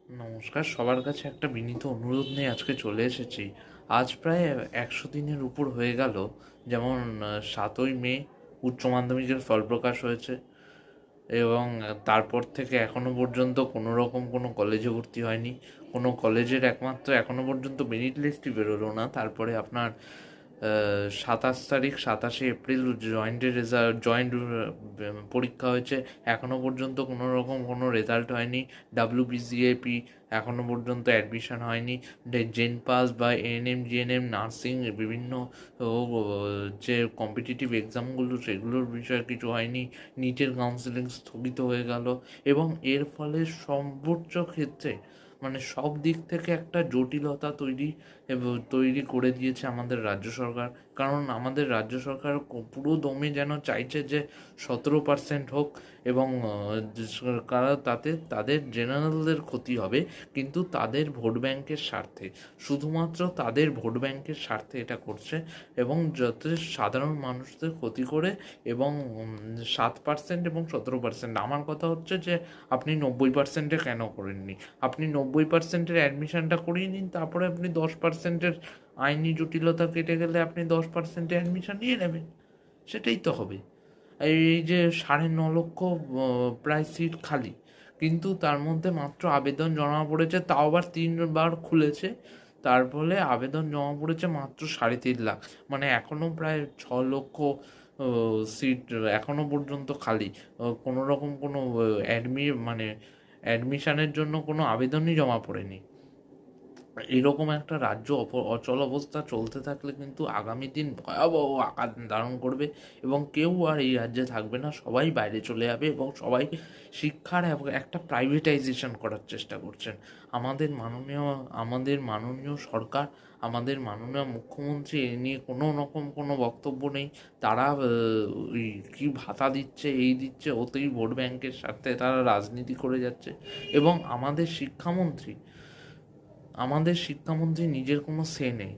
নমস্কার, সবার কাছে একটা বিনীত অনুরোধ নিয়ে আজকে চলে এসেছি। আজ প্রায় ১০০ দিনের উপর হয়ে গেল, যেমন ৭ই মে উচ্চ মাধ্যমিকের ফল প্রকাশ হয়েছে এবং তারপর থেকে এখনো পর্যন্ত কোনো রকম কোনো কলেজে ভর্তি হয়নি। কোনো কলেজের একমাত্র এখনো পর্যন্ত মেরিট লিস্টই বেরোলো না। তারপরে আপনার ২৭ তারিখ, ২৭শে এপ্রিল জয়েন্ট পরীক্ষা হয়েছে। এখনো পর্যন্ত কোনো রকম কোনো রেজাল্ট হয়নি। WBCAP এখনো পর্যন্ত অ্যাডমিশন হয়নি। জেন পাস বা এএনএম, জিএনএম, নার্সিং বিভিন্ন ও ও যে কম্পিটিটিভ এক্সামগুলো সেগুলোর বিষয়ে কিছু হয়নি। নিটের কাউন্সেলিং স্থগিত হয়ে গেল এবং এর ফলে সর্বোচ্চ ক্ষেত্রে মানে সব দিক থেকে একটা জটিলতা তৈরি করে দিয়েছে আমাদের রাজ্য সরকার। কারণ আমাদের রাজ্য সরকার পুরো দমে যেন চাইছে যে 17% হোক এবং কারণ তাতে তাদের জেনারেলদের ক্ষতি হবে, কিন্তু তাদের ভোট ব্যাংকের স্বার্থে, শুধুমাত্র তাদের ভোট ব্যাংকের স্বার্থে এটা করছে এবং যাতে সাধারণ মানুষদের ক্ষতি করে। এবং 7% এবং 17%, আমার কথা হচ্ছে যে আপনি 90%-এ কেন করেননি? আপনি 90%-এর অ্যাডমিশনটা করিয়ে নিন, তারপরে আপনি 10%-এর আইনি জটিলতা কেটে গেলে আপনি 10%-এ অ্যাডমিশন নিয়ে নেবেন, সেটাই তো হবে। এই যে 9.5 লক্ষ প্রায় সিট খালি, কিন্তু তার মধ্যে মাত্র আবেদন জমা পড়েছে, তাও আবার 3বার খুলেছে। তার ফলে আবেদন জমা পড়েছে মাত্র 3.5 লাখ। মানে এখনও প্রায় 6 লক্ষ সিট এখনও পর্যন্ত খালি। কোনো রকম কোনো অ্যাডমিশনের জন্য কোনো আবেদনই জমা পড়েনি। এরকম একটা রাজ্য অচল অবস্থা চলতে থাকলে কিন্তু আগামী দিন ভয়াবহ আকার ধারণ করবে এবং কেউ আর এই রাজ্যে থাকবে না, সবাই বাইরে চলে যাবে এবং সবাই শিক্ষার একটা প্রাইভেটাইজেশন করার চেষ্টা করছেন। আমাদের মাননীয় সরকার, আমাদের মাননীয় মুখ্যমন্ত্রী এ নিয়ে কোনো রকম কোনো বক্তব্য নেই। তারা ওই কী ভাতা দিচ্ছে, এই দিচ্ছে, ওতেই ভোট ব্যাংকের স্বার্থে তারা রাজনীতি করে যাচ্ছে। এবং আমাদের শিক্ষামন্ত্রী নিজের কোনো সে নেই।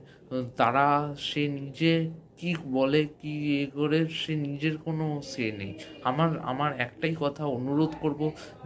তারা সে নিজে কি বলে কি করে সে নিজের কোনো সে নেই। আমার একটাই কথা অনুরোধ করব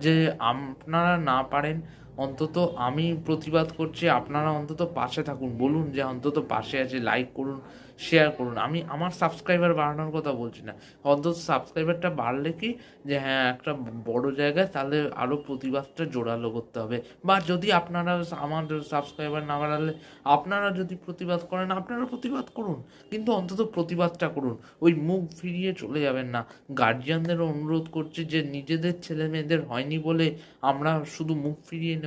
যে আপনারা না পারেন, অন্তত আমি প্রতিবাদ করছি, আপনারা অন্তত পাশে থাকুন, বলুন যে অন্তত পাশে আছে, লাইক করুন, শেয়ার করুন। আমি আমার সাবস্ক্রাইবার বাড়ানোর কথা বলছি না, অন্তত সাবস্ক্রাইবারটা বাড়লে কি যে হ্যাঁ একটা বড় জায়গায় তাহলে আরও প্রতিবাদটা জোরালো করতে হবে। বা যদি আপনারা আমার সাবস্ক্রাইবার না বাড়ালে আপনারা যদি প্রতিবাদ করেন, আপনারা প্রতিবাদ করুন, কিন্তু অন্তত প্রতিবাদটা করুন, ওই মুখ ফিরিয়ে চলে যাবেন না। গার্জিয়ানদেরও অনুরোধ করছি যে নিজেদের ছেলে মেয়েদের হয়নি বলে আমরা শুধু মুখ ফিরিয়ে